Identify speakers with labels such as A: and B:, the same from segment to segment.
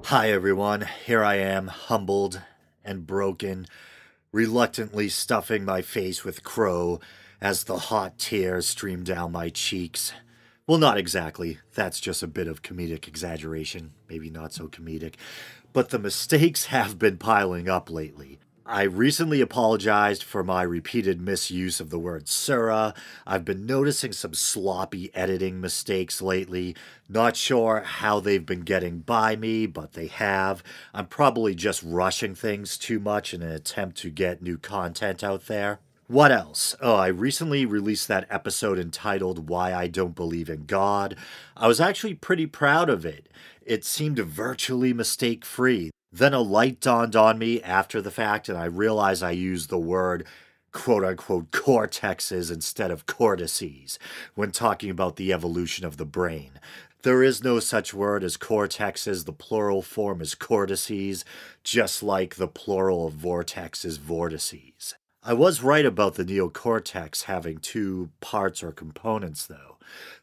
A: Hi everyone, here I am, humbled and broken, reluctantly stuffing my face with crow as the hot tears stream down my cheeks. Well, not exactly, that's just a bit of comedic exaggeration, maybe not so comedic, but the mistakes have been piling up lately. I recently apologized for my repeated misuse of the word Surah. I've been noticing some sloppy editing mistakes lately. Not sure how they've been getting by me, but they have. I'm probably just rushing things too much in an attempt to get new content out there. What else? Oh, I recently released that episode entitled Why I Don't Believe in God. I was actually pretty proud of it. It seemed virtually mistake-free. Then a light dawned on me after the fact, and I realized I used the word quote-unquote cortexes instead of cortices when talking about the evolution of the brain. There is no such word as cortexes. The plural form is cortices, just like the plural of vortex is vortices. I was right about the neocortex having two parts or components, though.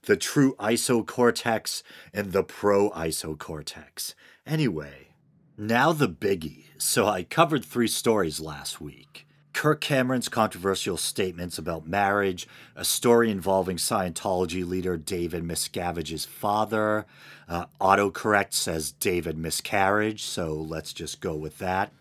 A: The true isocortex and the pro-isocortex. Anyway, now the biggie. So I covered 3 stories last week. Kirk Cameron's controversial statements about marriage, a story involving Scientology leader David Miscavige's father. Autocorrect says David Miscarriage, so let's just go with that.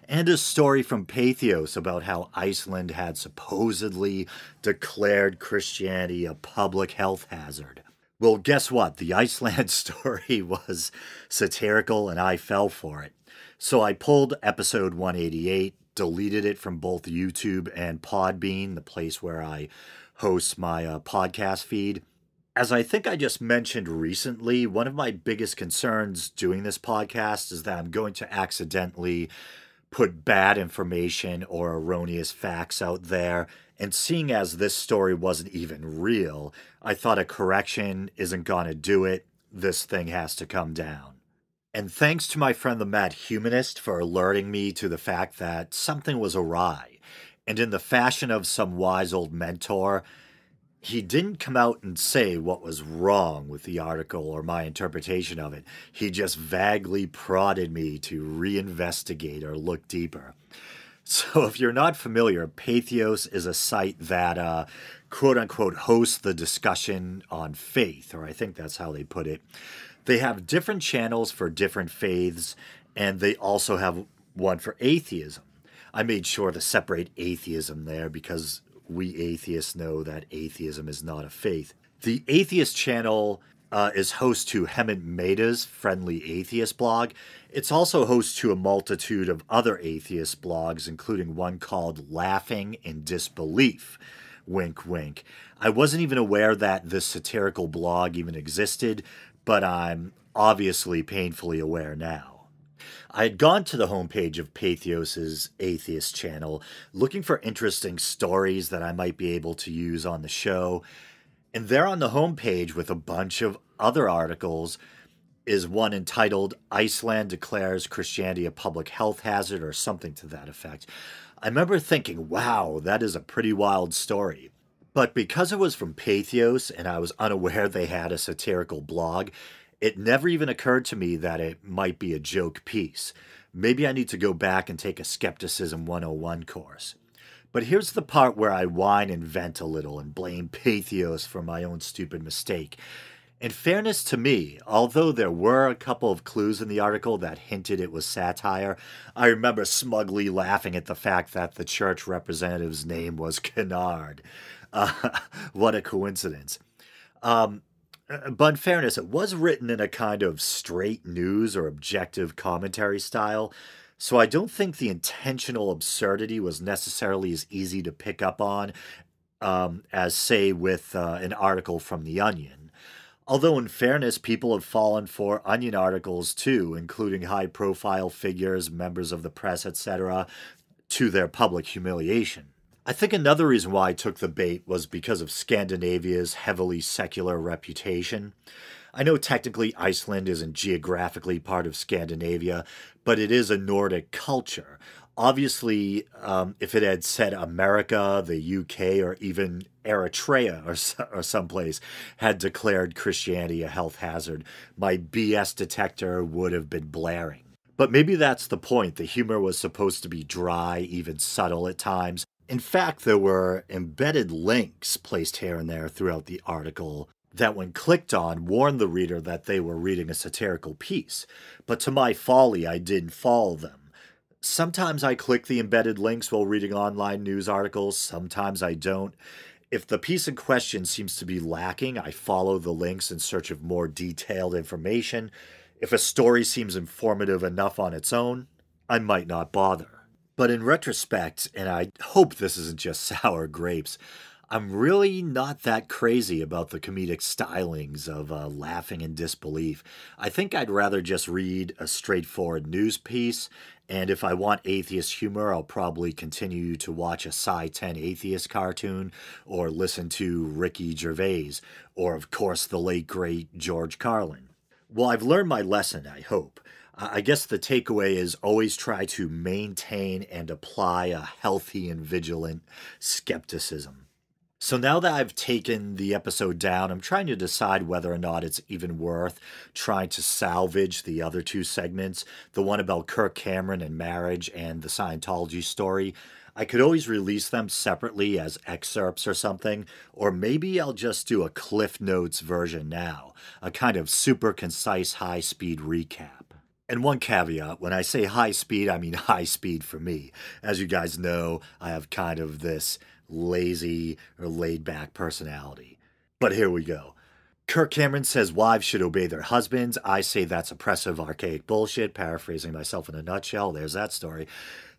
A: And a story from Patheos about how Iceland had supposedly declared Christianity a public health hazard. Well, guess what? The Iceland story was satirical and I fell for it. So I pulled episode 188, deleted it from both YouTube and Podbean, the place where I host my podcast feed. As I think I just mentioned recently, one of my biggest concerns doing this podcast is that I'm going to accidentally put bad information or erroneous facts out there. And seeing as this story wasn't even real, I thought a correction isn't going to do it. This thing has to come down. And thanks to my friend the Mad Humanist for alerting me to the fact that something was awry. And in the fashion of some wise old mentor, he didn't come out and say what was wrong with the article or my interpretation of it. He just vaguely prodded me to reinvestigate or look deeper. So if you're not familiar, Patheos is a site that quote-unquote hosts the discussion on faith, or I think that's how they put it. They have different channels for different faiths, and they also have one for atheism. I made sure to separate atheism there because we atheists know that atheism is not a faith. The atheist channel is host to Hemant Mehta's Friendly Atheist blog. It's also host to a multitude of other atheist blogs, including one called Laughing in Disbelief. Wink, wink. I wasn't even aware that this satirical blog even existed, but I'm obviously painfully aware now. I had gone to the homepage of Patheos' atheist channel looking for interesting stories that I might be able to use on the show, and there on the homepage with a bunch of other articles is one entitled Iceland Declares Christianity a Public Health Hazard or something to that effect. I remember thinking, wow, that is a pretty wild story. But because it was from Patheos and I was unaware they had a satirical blog, it never even occurred to me that it might be a joke piece. Maybe I need to go back and take a Skepticism 101 course. But here's the part where I whine and vent a little and blame Patheos for my own stupid mistake. In fairness to me, although there were a couple of clues in the article that hinted it was satire, I remember smugly laughing at the fact that the church representative's name was Kennard. What a coincidence. But in fairness, it was written in a kind of straight news or objective commentary style, so I don't think the intentional absurdity was necessarily as easy to pick up on as, say, with an article from The Onion. Although, in fairness, people have fallen for Onion articles too, including high-profile figures, members of the press, etc., to their public humiliation. I think another reason why I took the bait was because of Scandinavia's heavily secular reputation. I know technically Iceland isn't geographically part of Scandinavia, but it is a Nordic culture. Obviously, if it had said America, the UK, or even Eritrea or someplace had declared Christianity a health hazard, my BS detector would have been blaring. But maybe that's the point. The humor was supposed to be dry, even subtle at times. In fact, there were embedded links placed here and there throughout the article that, when clicked on, warned the reader that they were reading a satirical piece. But to my folly, I didn't follow them. Sometimes I click the embedded links while reading online news articles, sometimes I don't. If the piece in question seems to be lacking, I follow the links in search of more detailed information. If a story seems informative enough on its own, I might not bother. But in retrospect, and I hope this isn't just sour grapes, I'm really not that crazy about the comedic stylings of laughing in disbelief. I think I'd rather just read a straightforward news piece, and if I want atheist humor, I'll probably continue to watch a Sci-10 atheist cartoon, or listen to Ricky Gervais, or of course the late great George Carlin. Well, I've learned my lesson, I hope. I guess the takeaway is always try to maintain and apply a healthy and vigilant skepticism. So now that I've taken the episode down, I'm trying to decide whether or not it's even worth trying to salvage the other two segments, the one about Kirk Cameron and marriage and the Scientology story. I could always release them separately as excerpts or something, or maybe I'll just do a Cliff Notes version now, a kind of super concise high-speed recap. And one caveat, when I say high speed, I mean high speed for me. As you guys know, I have kind of this lazy or laid-back personality. But here we go. Kirk Cameron says wives should obey their husbands. I say that's oppressive, archaic bullshit. Paraphrasing myself in a nutshell, there's that story.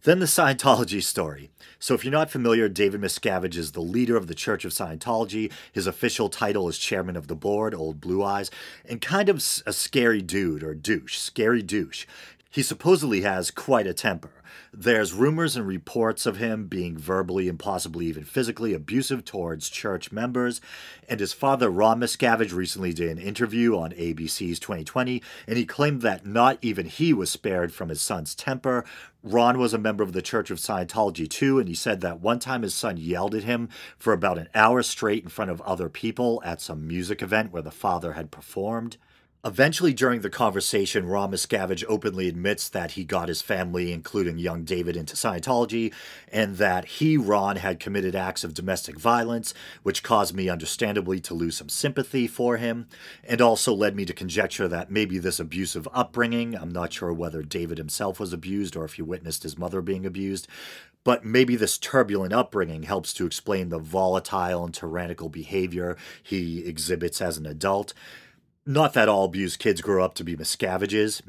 A: Then the Scientology story. So if you're not familiar, David Miscavige is the leader of the Church of Scientology. His official title is chairman of the board, old blue eyes, and kind of a scary dude, or douche, scary douche. He supposedly has quite a temper. There's rumors and reports of him being verbally and possibly even physically abusive towards church members. And his father, Ron Miscavige, recently did an interview on ABC's 2020, and he claimed that not even he was spared from his son's temper. Ron was a member of the Church of Scientology too, and he said that one time his son yelled at him for about an hour straight in front of other people at some music event where the father had performed. Eventually, during the conversation, Ron Miscavige openly admits that he got his family, including young David, into Scientology, and that he, Ron, had committed acts of domestic violence, which caused me, understandably, to lose some sympathy for him, and also led me to conjecture that maybe this abusive upbringing, I'm not sure whether David himself was abused or if he witnessed his mother being abused, but maybe this turbulent upbringing helps to explain the volatile and tyrannical behavior he exhibits as an adult. Not that all abused kids grow up to be miscarriages,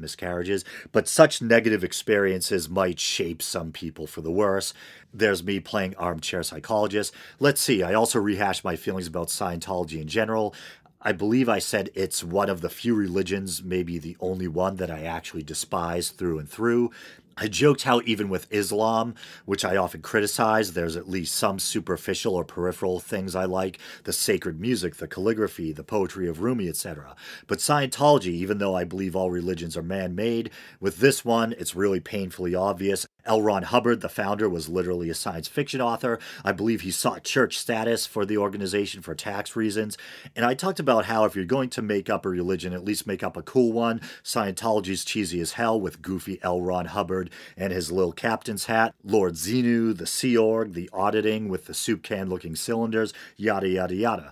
A: but such negative experiences might shape some people for the worse. There's me playing armchair psychologist. Let's see, I also rehashed my feelings about Scientology in general. I believe I said it's one of the few religions, maybe the only one, that I actually despise through and through. I joked how even with Islam, which I often criticize, there's at least some superficial or peripheral things I like, the sacred music, the calligraphy, the poetry of Rumi, etc. But Scientology, even though I believe all religions are man-made, with this one, it's really painfully obvious. L. Ron Hubbard, the founder, was literally a science fiction author. I believe he sought church status for the organization for tax reasons. And I talked about how if you're going to make up a religion, at least make up a cool one. Scientology's cheesy as hell with goofy L. Ron Hubbard and his little captain's hat, Lord Xenu, the Sea Org, the auditing with the soup can looking cylinders, yada yada yada.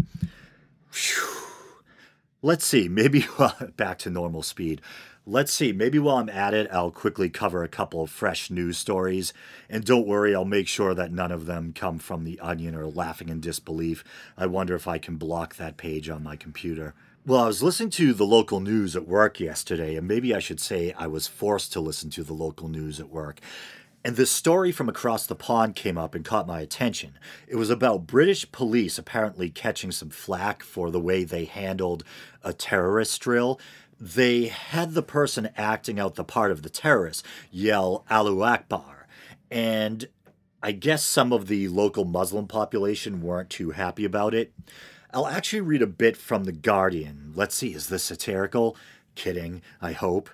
A: Whew. Let's see, maybe back to normal speed. Let's see, maybe while I'm at it, I'll quickly cover a couple of fresh news stories. And don't worry, I'll make sure that none of them come from The Onion or Laughing in Disbelief. I wonder if I can block that page on my computer. Well, I was listening to the local news at work yesterday, and maybe I should say I was forced to listen to the local news at work. And this story from across the pond came up and caught my attention. It was about British police apparently catching some flack for the way they handled a terrorist drill. They had the person acting out the part of the terrorist yell Allahu Akbar. And I guess some of the local Muslim population weren't too happy about it. I'll actually read a bit from The Guardian. Let's see, is this satirical? Kidding, I hope.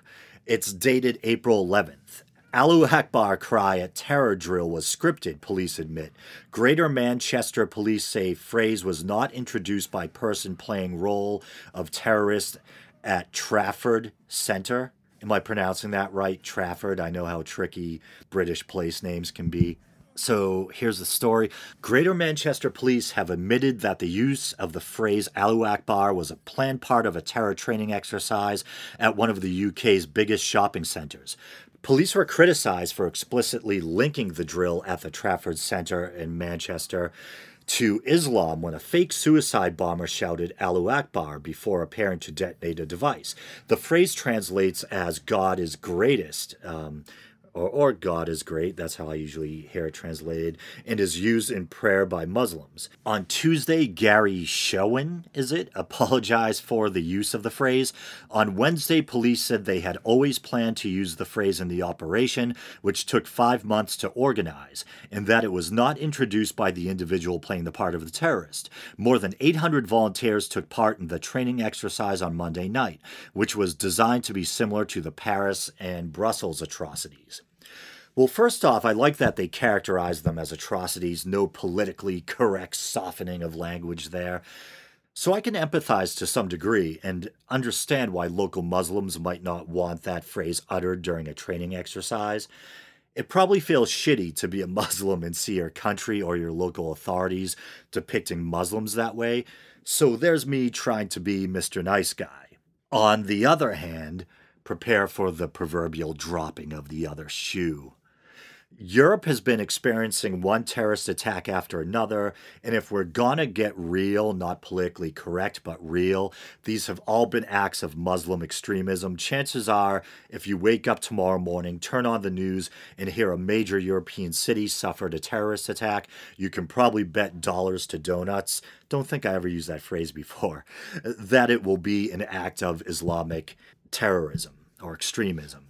A: It's dated April 11th. Allahu Akbar cry at terror drill was scripted, police admit. Greater Manchester police say phrase was not introduced by person playing role of terrorist at Trafford Centre. Am I pronouncing that right? Trafford. I know how tricky British place names can be. So here's the story. Greater Manchester Police have admitted that the use of the phrase Allahu Akbar was a planned part of a terror training exercise at one of the UK's biggest shopping centres. Police were criticised for explicitly linking the drill at the Trafford Centre in Manchester to Islam when a fake suicide bomber shouted Allahu Akbar before appearing to detonate a device. The phrase translates as God is greatest, or God is great, that's how I usually hear it translated, and is used in prayer by Muslims. On Tuesday, Gary Showen, apologized for the use of the phrase. On Wednesday, police said they had always planned to use the phrase in the operation, which took 5 months to organize, and that it was not introduced by the individual playing the part of the terrorist. More than 800 volunteers took part in the training exercise on Monday night, which was designed to be similar to the Paris and Brussels atrocities. Well, first off, I like that they characterize them as atrocities, no politically correct softening of language there. So I can empathize to some degree and understand why local Muslims might not want that phrase uttered during a training exercise. It probably feels shitty to be a Muslim and see your country or your local authorities depicting Muslims that way. So there's me trying to be Mr. Nice Guy. On the other hand, prepare for the proverbial dropping of the other shoe. Europe has been experiencing one terrorist attack after another, and if we're gonna get real, not politically correct, but real, these have all been acts of Muslim extremism. Chances are, if you wake up tomorrow morning, turn on the news, and hear a major European city suffered a terrorist attack, you can probably bet dollars to donuts, don't think I ever used that phrase before, that it will be an act of Islamic terrorism or extremism.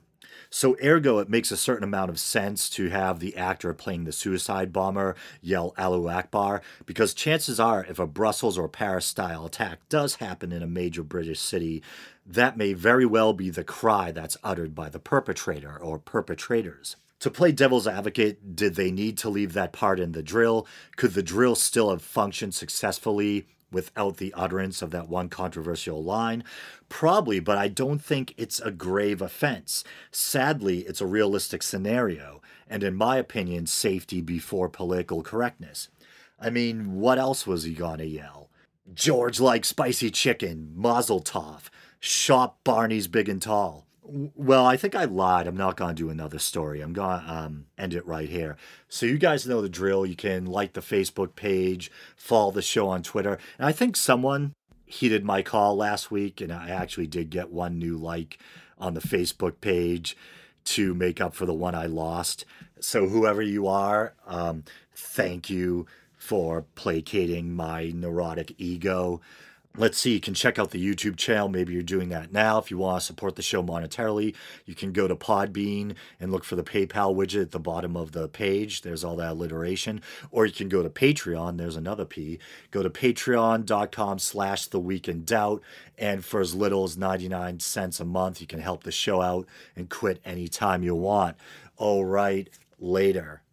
A: So ergo, it makes a certain amount of sense to have the actor playing the suicide bomber yell Allahu Akbar, because chances are if a Brussels or Paris-style attack does happen in a major British city, that may very well be the cry that's uttered by the perpetrator or perpetrators. To play devil's advocate, did they need to leave that part in the drill? Could the drill still have functioned successfully without the utterance of that one controversial line? Probably, but I don't think it's a grave offense. Sadly, it's a realistic scenario, and in my opinion, safety before political correctness. I mean, what else was he gonna yell? George likes spicy chicken, Mazel Tov, shop Barney's big and tall. Well, I think I lied. I'm not going to do another story. I'm going to end it right here. So you guys know the drill. You can like the Facebook page, follow the show on Twitter. And I think someone heeded my call last week, and I actually did get one new like on the Facebook page to make up for the one I lost. So whoever you are, thank you for placating my neurotic ego. Let's see, you can check out the YouTube channel. Maybe you're doing that now. If you want to support the show monetarily, you can go to Podbean and look for the PayPal widget at the bottom of the page. There's all that alliteration. Or you can go to Patreon. There's another P. Go to patreon.com/theweekindoubt. And for as little as 99 cents a month, you can help the show out and quit anytime you want. All right, later.